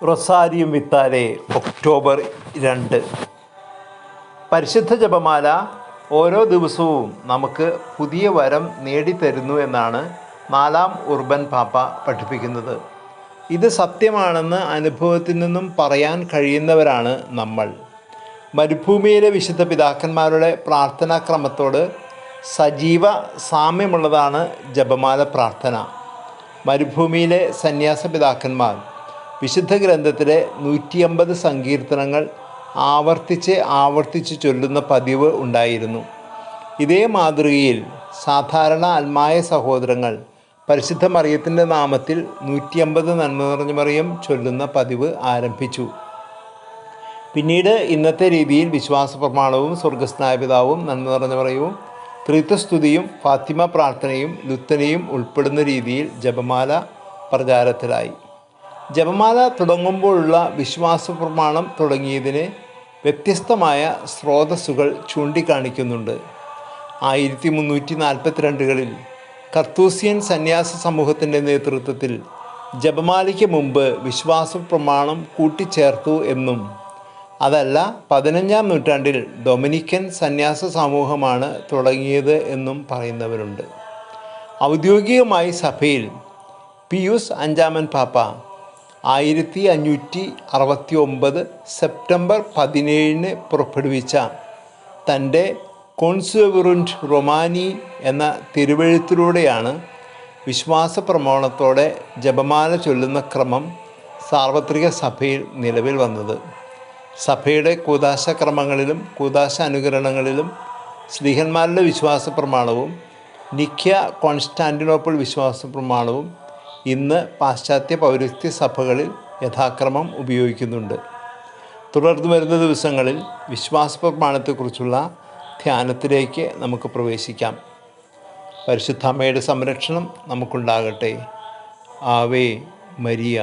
റൊസാരിയം വിത്താലെ October 2. പരിശുദ്ധ ജപമാല ഓരോ ദിവസവും നമുക്ക് പുതിയ വരം നേടിത്തരുന്നു എന്നാണ് 4-ാം ഉർബൻ പാപ്പ പഠിപ്പിക്കുന്നത്. ഇത് സത്യമാണെന്ന് അനുഭവത്തിൽ നിന്നും പറയാൻ കഴിയുന്നവരാണ് നമ്മൾ. മരുഭൂമിയിലെ വിശുദ്ധ പിതാക്കന്മാരുടെ പ്രാർത്ഥനാക്രമത്തോട് സജീവ സാമ്യമുള്ളതാണ് ജപമാല പ്രാർത്ഥന. മരുഭൂമിയിലെ സന്യാസ പിതാക്കന്മാർ വിശുദ്ധ ഗ്രന്ഥത്തിലെ 150 സങ്കീർത്തനങ്ങൾ ആവർത്തിച്ച് ചൊല്ലുന്ന പതിവ് ഉണ്ടായിരുന്നു. ഇതേ മാതൃകയിൽ സാധാരണ അൽമായ സഹോദരങ്ങൾ പരിശുദ്ധ മറിയത്തിൻ്റെ നാമത്തിൽ 150 നന്മ നിറഞ്ഞ മറിയം ചൊല്ലുന്ന പതിവ് ആരംഭിച്ചു. പിന്നീട് ഇന്നത്തെ രീതിയിൽ വിശ്വാസ പ്രമാണവും സ്വർഗസ്നായ പിതാവും നന്മ നിറഞ്ഞ മറിയവും ത്രിത്വസ്തുതിയും ഫാത്തിമ പ്രാർത്ഥനയും ലുത്തനയും ഉൾപ്പെടുന്ന രീതിയിൽ ജപമാല പ്രചാരത്തിലായി. ജപമാല തുടങ്ങുമ്പോഴുള്ള വിശ്വാസ പ്രമാണം തുടങ്ങിയതിന് വ്യത്യസ്തമായ സ്രോതസ്സുകൾ ചൂണ്ടിക്കാണിക്കുന്നുണ്ട്. 1342കളിൽ കർത്തൂസ്യൻ സന്യാസ സമൂഹത്തിൻ്റെ നേതൃത്വത്തിൽ ജപമാലയ്ക്ക് മുമ്പ് വിശ്വാസ പ്രമാണം കൂട്ടിച്ചേർത്തു എന്നും അതല്ല 15-ാം നൂറ്റാണ്ടിൽ ഡൊമിനിക്കൻ സന്യാസ സമൂഹമാണ് തുടങ്ങിയത് എന്നും പറയുന്നവരുണ്ട്. ഔദ്യോഗികമായി സഭയിൽ പിയൂസ് 5-ാമൻ പാപ്പ 1569 സെപ്റ്റംബർ 17 പുറപ്പെടുവിച്ച തൻ്റെ കോൺസുവറുൻറ്റ് റൊമാനി എന്ന തിരുവെഴുത്തിലൂടെയാണ് വിശ്വാസ പ്രമാണത്തോടെ ജപമാല ചൊല്ലുന്ന ക്രമം സാർവത്രിക സഭയിൽ നിലവിൽ വന്നത്. സഭയുടെ കൂദാശ ക്രമങ്ങളിലും കൂദാശ അനുകരണങ്ങളിലും ശ്ലീഹന്മാരുടെ വിശ്വാസ പ്രമാണവും നിഖ്യ കോൺസ്റ്റാന്റിനോപ്പിൾ വിശ്വാസ പ്രമാണവും ഇന്ന് പാശ്ചാത്യ പൗരസ്ത്യ സഭകളിൽ യഥാക്രമം ഉപയോഗിക്കുന്നുണ്ട്. തുടർന്നു വരുന്ന ദിവസങ്ങളിൽ വിശ്വാസ പ്രമാണത്തെക്കുറിച്ചുള്ള ധ്യാനത്തിലേക്ക് നമുക്ക് പ്രവേശിക്കാം. പരിശുദ്ധ അമ്മയുടെ സംരക്ഷണം നമുക്കുണ്ടാകട്ടെ. Ave Maria.